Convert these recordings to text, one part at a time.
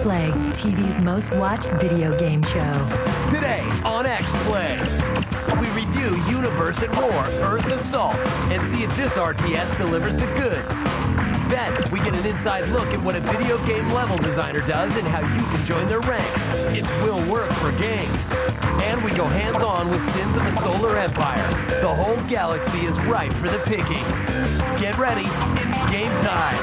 X-Play, TV's most watched video game show. Today on X-Play, we review Universe at War, Earth Assault, and see if this RTS delivers the goods. Then, we get an inside look at what a video game level designer does and how you can join their ranks. It will work for games. And we go hands-on with Sins of a Solar Empire. The whole galaxy is ripe for the picking. Get ready, it's game time.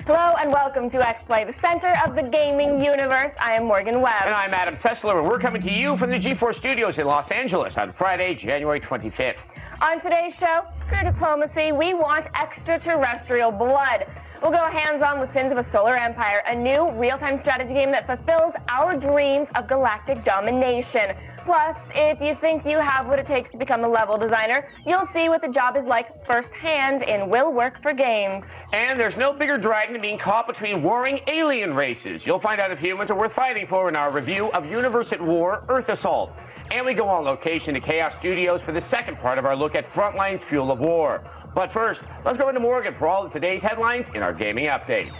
Hello and welcome to X-Play, the center of the gaming universe. I am Morgan Webb. And I'm Adam Sessler, and we're coming to you from the G4 Studios in Los Angeles on Friday, January 25th. On today's show, Pure Diplomacy, we want extraterrestrial blood. We'll go hands-on with Sins of a Solar Empire, a new real-time strategy game that fulfills our dreams of galactic domination. Plus, if you think you have what it takes to become a level designer, you'll see what the job is like firsthand in Will Work for Games. And there's no bigger dragon than being caught between warring alien races. You'll find out if humans are worth fighting for in our review of Universe at War, Earth Assault. And we go on location to Chaos Studios for the second part of our look at Frontline's Fuel of War. But first, let's go into Morgan for all of today's headlines in our gaming update.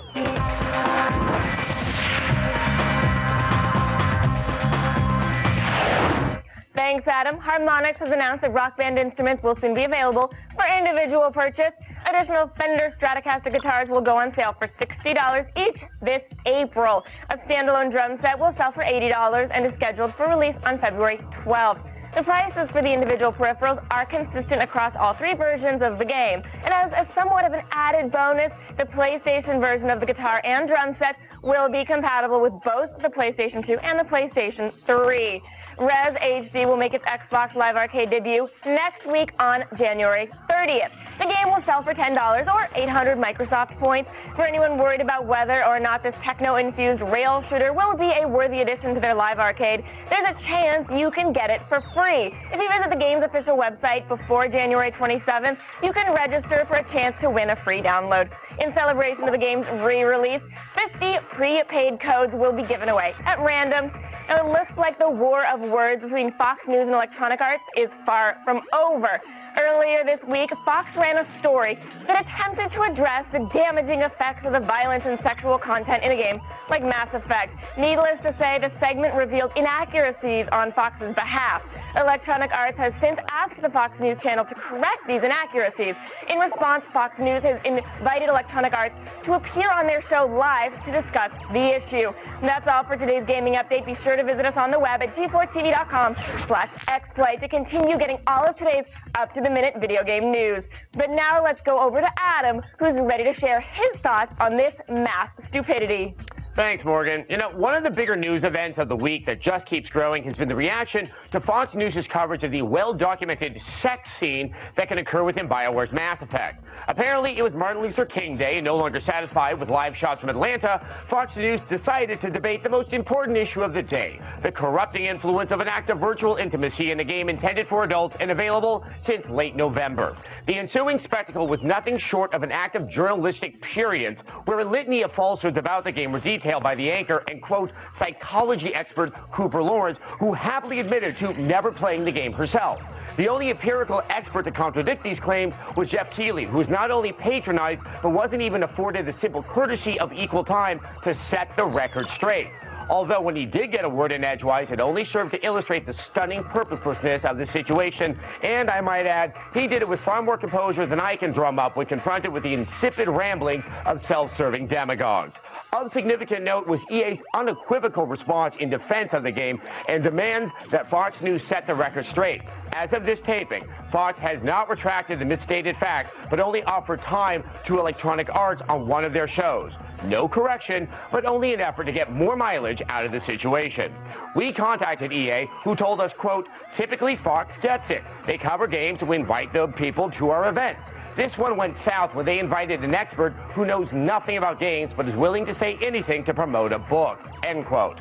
Thanks, Adam. Harmonix has announced that Rock Band instruments will soon be available for individual purchase. Additional Fender Stratocaster guitars will go on sale for $60 each this April. A standalone drum set will sell for $80 and is scheduled for release on February 12th. The prices for the individual peripherals are consistent across all three versions of the game. And as a somewhat of an added bonus, the PlayStation version of the guitar and drum set will be compatible with both the PlayStation 2 and the PlayStation 3. Res HD will make its Xbox Live Arcade debut next week on January 30th. The game will sell for $10 or 800 Microsoft points. For anyone worried about whether or not this techno-infused rail shooter will be a worthy addition to their Live Arcade, there's a chance you can get it for free. If you visit the game's official website before January 27th, you can register for a chance to win a free download. In celebration of the game's re-release, 50 prepaid codes will be given away at random. Now, it looks like the war of words between Fox News and Electronic Arts is far from over. Earlier this week, Fox ran a story that attempted to address the damaging effects of the violence and sexual content in a game like Mass Effect. Needless to say, the segment revealed inaccuracies on Fox's behalf. Electronic Arts has since asked the Fox News channel to correct these inaccuracies. In response, Fox News has invited Electronic Arts to appear on their show live to discuss the issue. And that's all for today's gaming update. Be sure to visit us on the web at g4tv.com/xplay to continue getting all of today's up-to-the-minute video game news. But now let's go over to Adam, who's ready to share his thoughts on this mass stupidity. Thanks, Morgan. You know, one of the bigger news events of the week that just keeps growing has been the reaction to Fox News' coverage of the well-documented sex scene that can occur within BioWare's Mass Effect. Apparently, it was Martin Luther King Day, and no longer satisfied with live shots from Atlanta, Fox News decided to debate the most important issue of the day, the corrupting influence of an act of virtual intimacy in a game intended for adults and available since late November. The ensuing spectacle was nothing short of an act of journalistic prurience, where a litany of falsehoods about the game were detailed by the anchor and, quote, psychology expert Cooper Lawrence, who happily admitted to never playing the game herself. The only empirical expert to contradict these claims was Jeff Keighley, who was not only patronized, but wasn't even afforded the simple courtesy of equal time to set the record straight. Although when he did get a word in edgewise, it only served to illustrate the stunning purposelessness of the situation. And I might add, he did it with far more composure than I can drum up when confronted with the insipid ramblings of self-serving demagogues. Of significant note was EA's unequivocal response in defense of the game and demands that Fox News set the record straight. As of this taping, Fox has not retracted the misstated facts, but only offered time to Electronic Arts on one of their shows. No correction, but only an effort to get more mileage out of the situation. We contacted EA, who told us, quote, typically Fox gets it. They cover games and we invite the people to our events. This one went south when they invited an expert who knows nothing about games but is willing to say anything to promote a book, end quote.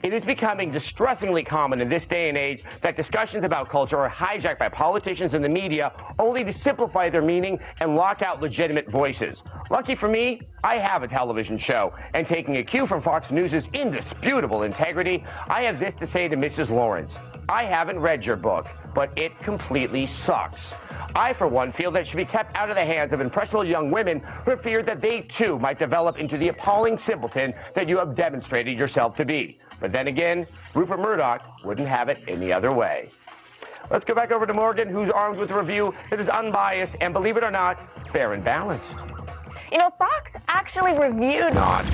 It is becoming distressingly common in this day and age that discussions about culture are hijacked by politicians and the media only to simplify their meaning and lock out legitimate voices. Lucky for me, I have a television show, and taking a cue from Fox News' indisputable integrity, I have this to say to Mrs. Lawrence. I haven't read your book, but it completely sucks. I, for one, feel that it should be kept out of the hands of impressionable young women who fear that they, too, might develop into the appalling simpleton that you have demonstrated yourself to be. But then again, Rupert Murdoch wouldn't have it any other way. Let's go back over to Morgan, who's armed with a review that is unbiased and, believe it or not, fair and balanced. You know, Fox actually reviewed... Not.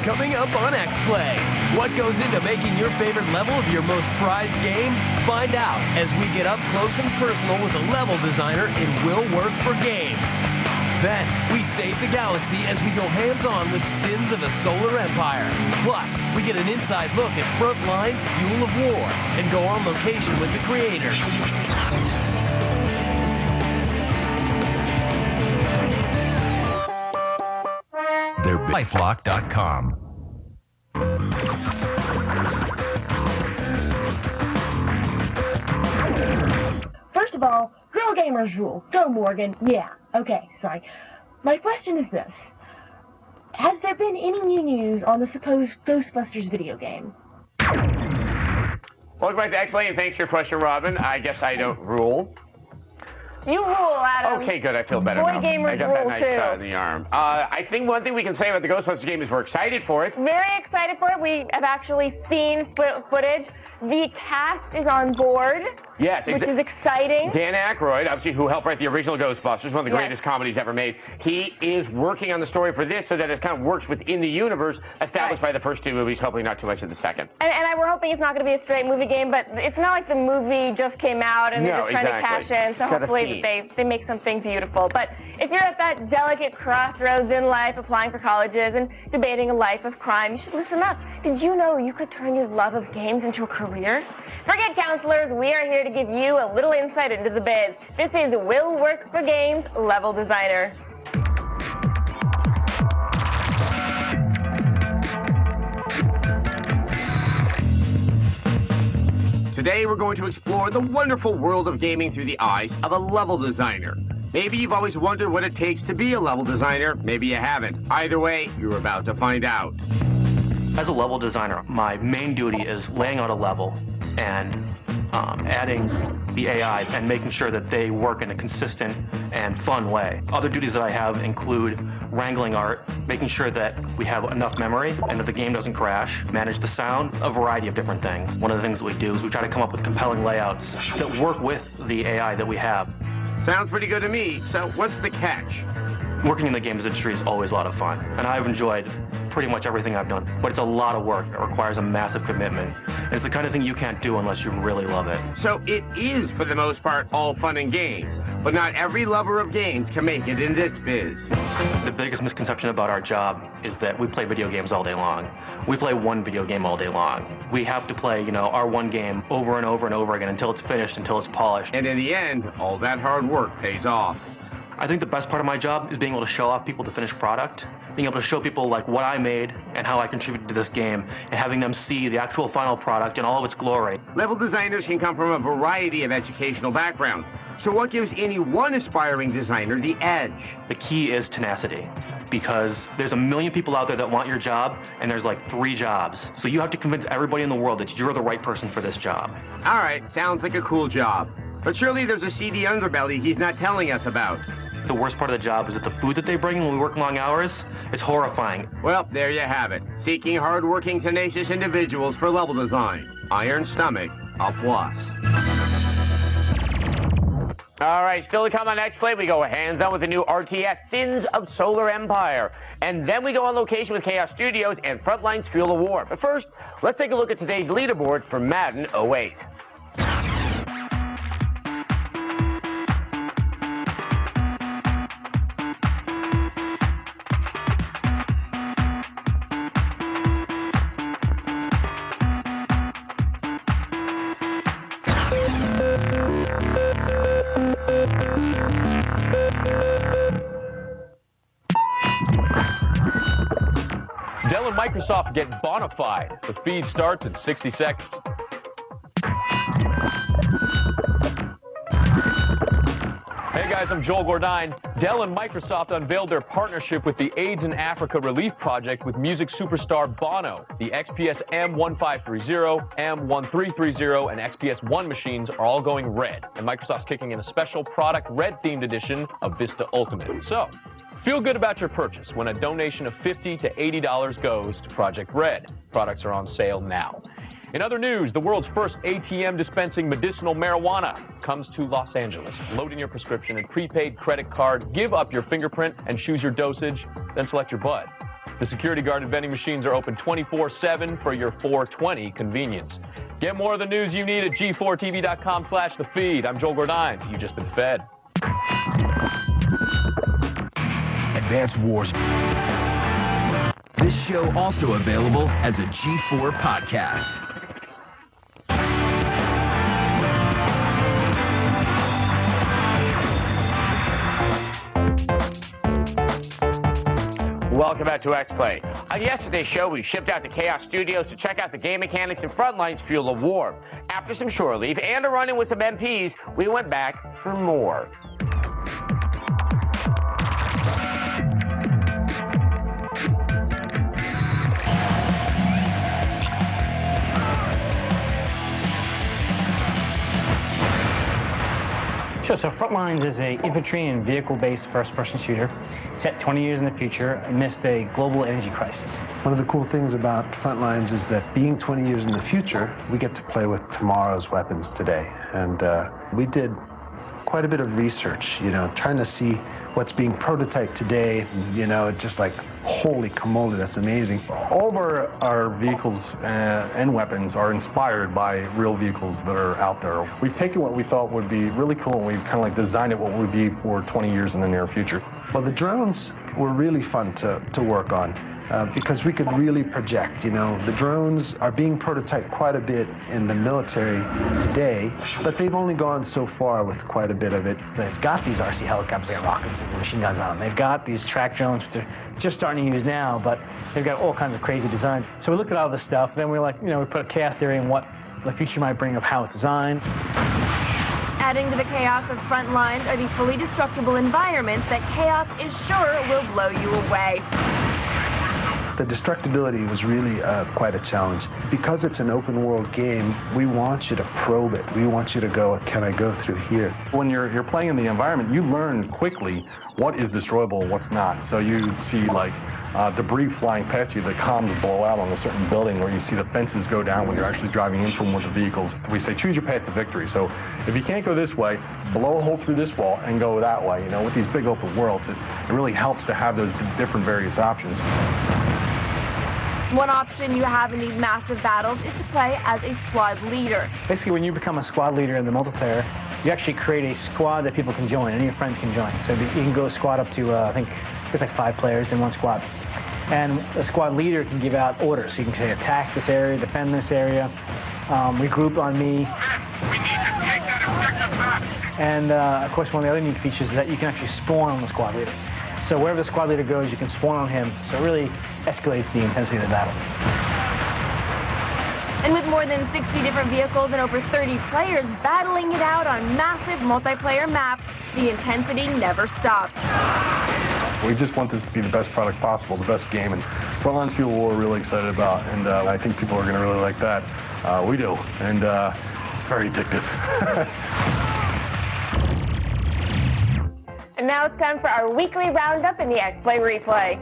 Coming up on X-Play, what goes into making your favorite level of your most prized game? Find out as we get up close and personal with a level designer in Will Work for Games. Then, we save the galaxy as we go hands-on with Sins of the Solar Empire. Plus, we get an inside look at Frontline's Fuel of War and go on location with the creators. They're lifelock.com. First of all, girl gamers rule. Go, Morgan. Yeah. Okay, sorry. My question is this. Has there been any new news on the supposed Ghostbusters video game? Welcome back to X-Play, and thanks for your question, Robin. I guess I don't rule. You rule, Adam. Okay, good. I feel better Boy now. gamers I got that rule, nice too. shot in the arm. I think one thing we can say about the Ghostbusters game is we're excited for it. Very excited for it. We have actually seen footage. The cast is on board, Yes, which is exciting. Dan Aykroyd, obviously, who helped write the original Ghostbusters, one of the Yes. greatest comedies ever made. He is working on the story for this so that it kind of works within the universe established by the first two movies, hopefully not too much of the second. And we're hoping it's not going to be a straight movie game, but it's not like the movie just came out and they're No, just trying exactly. to cash in, so It's got a hopefully theme. that they make something beautiful. But if you're at that delicate crossroads in life, applying for colleges and debating a life of crime, you should listen up. Did you know you could turn your love of games into a career? Forget counselors, we are here to give you a little insight into the biz. This is Will Work for Games Level Designer. Today, we're going to explore the wonderful world of gaming through the eyes of a level designer. Maybe you've always wondered what it takes to be a level designer. Maybe you haven't. Either way, you're about to find out. As a level designer, my main duty is laying out a level and adding the AI and making sure that they work in a consistent and fun way. Other duties that I have include wrangling art, making sure that we have enough memory and that the game doesn't crash, manage the sound, a variety of different things. One of the things that we do is we try to come up with compelling layouts that work with the AI that we have. Sounds pretty good to me. So what's the catch? Working in the games industry is always a lot of fun, and I've enjoyed pretty much everything I've done, but it's a lot of work. It requires a massive commitment, and it's the kind of thing you can't do unless you really love it. So it is, for the most part, all fun and games. But not every lover of games can make it in this biz. The biggest misconception about our job is that we play video games all day long. We play one video game all day long. We have to play, our one game over and over and over again until it's finished, until it's polished. And in the end, all that hard work pays off. I think the best part of my job is being able to show off people the finished product, being able to show people like what I made and how I contributed to this game, and having them see the actual final product in all of its glory. Level designers can come from a variety of educational backgrounds. So what gives any one aspiring designer the edge? The key is tenacity, because there's a million people out there that want your job, and there's like 3 jobs. So you have to convince everybody in the world that you're the right person for this job. All right, sounds like a cool job. But surely there's a seedy underbelly he's not telling us about. The worst part of the job is that the food that they bring when we work long hours, it's horrifying. Well, there you have it. Seeking hard-working, tenacious individuals for level design. Iron Stomach, a plus. All right, still to come on X-Play, we go hands-on with the new RTS, Sins of Solar Empire. And then we go on location with Chaos Studios and Frontline's Fuel of War. But first, let's take a look at today's leaderboard for Madden 08. Microsoft get bonafied. The feed starts in 60 seconds. Hey guys, I'm Joel Gordine. Dell and Microsoft unveiled their partnership with the AIDS in Africa Relief Project with music superstar Bono. The XPS M1530, M1330, and XPS One machines are all going red, and Microsoft's kicking in a special product red-themed edition of Vista Ultimate. So, feel good about your purchase when a donation of $50 to $80 goes to Project Red. Products are on sale now. In other news, the world's first ATM dispensing medicinal marijuana comes to Los Angeles. Load in your prescription and prepaid credit card, give up your fingerprint and choose your dosage, then select your bud. The security guarded vending machines are open 24/7 for your 420 convenience. Get more of the news you need at g4tv.com/thefeed. I'm Joel Gordine. You've just been fed. Advanced Wars. This show also available as a G4 podcast. Welcome back to X-Play. On yesterday's show, we shipped out to Chaos Studios to check out the game mechanics and Frontlines Fuel of War. After some shore leave and a run-in with some MPs, we went back for more. Sure, so Frontlines is an infantry and vehicle-based first-person shooter set 20 years in the future amidst a global energy crisis. One of the cool things about Frontlines is that being 20 years in the future, we get to play with tomorrow's weapons today. And we did quite a bit of research, trying to see what's being prototyped today. It's just like, holy camole, that's amazing. All of our vehicles and weapons are inspired by real vehicles that are out there. We've taken what we thought would be really cool and we've kind of like designed it what would be for 20 years in the near future. Well, the drones were really fun to work on. Because we could really project, the drones are being prototyped quite a bit in the military today, but they've only gone so far with quite a bit of it. They've got these RC helicopters, they got rockets and machine guns on them. They've got these track drones, which they're just starting to use now, but they've got all kinds of crazy designs. So we looked at all this stuff, then we were like, we put a chaos theory in what the future might bring of how it's designed. Adding to the chaos of Frontlines are the fully destructible environments that chaos is sure will blow you away. The destructibility was really quite a challenge. Because it's an open world game, we want you to probe it. We want you to go, can I go through here? When you're playing in the environment, you learn quickly what is destroyable and what's not. So you see like debris flying past you, the comms blow out on a certain building, where you see the fences go down when you're actually driving into them with the vehicles. We say choose your path to victory. So if you can't go this way, blow a hole through this wall and go that way. With these big open worlds, it really helps to have those different various options. One option you have in these massive battles is to play as a squad leader. Basically, when you become a squad leader in the multiplayer, you actually create a squad that people can join, and your friends can join. So you can go squad up to, I think, it's like 5 players in one squad. And the squad leader can give out orders. So you can say, attack this area, defend this area, regroup on me. We need to take that objective back. And, of course, one of the other neat features is that you can actually spawn on the squad leader. So wherever the squad leader goes, you can spawn on him. So it really escalates the intensity of the battle. And with more than 60 different vehicles and over 30 players battling it out on massive multiplayer maps, the intensity never stops. We just want this to be the best product possible, the best game, and Frontlines Fuel War we're really excited about, and I think people are going to really like that. We do, and it's very addictive. And now it's time for our weekly roundup in the X-Play Replay.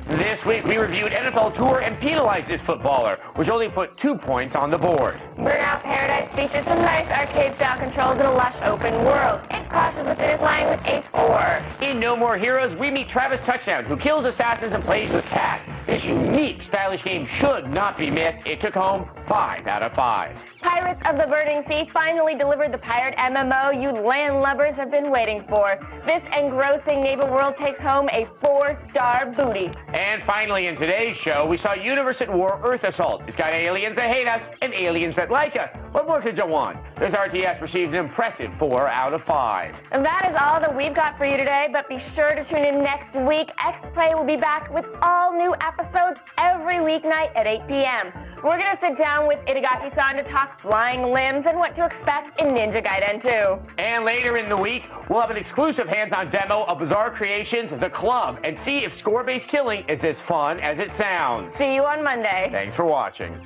This week, we reviewed NFL Tour and penalized this footballer, which only put 2 points on the board. Burnout Paradise features some nice arcade-style controls in a lush open world. It crosses the finish line with a 4. In No More Heroes, we meet Travis Touchdown, who kills assassins and plays with Cat. This unique, stylish game should not be missed. It took home 5 out of 5. Pirates of the Burning Sea finally delivered the pirate MMO you landlubbers have been waiting for. This engrossing naval world takes home a 4-star booty. And finally, in today's show, we saw Universe at War Earth Assault. It's got aliens that hate us and aliens that like us. What more could you want? This RTS received an impressive 4 out of 5. And that is all that we've got for you today, but be sure to tune in next week. X-Play will be back with all new episodes every weeknight at 8 p.m. We're going to sit down with Itagaki-san to talk flying limbs and what to expect in Ninja Gaiden 2. And later in the week, we'll have an exclusive hands-on demo of Bizarre Creations' The Club and see if score-based killing is as fun as it sounds. See you on Monday. Thanks for watching.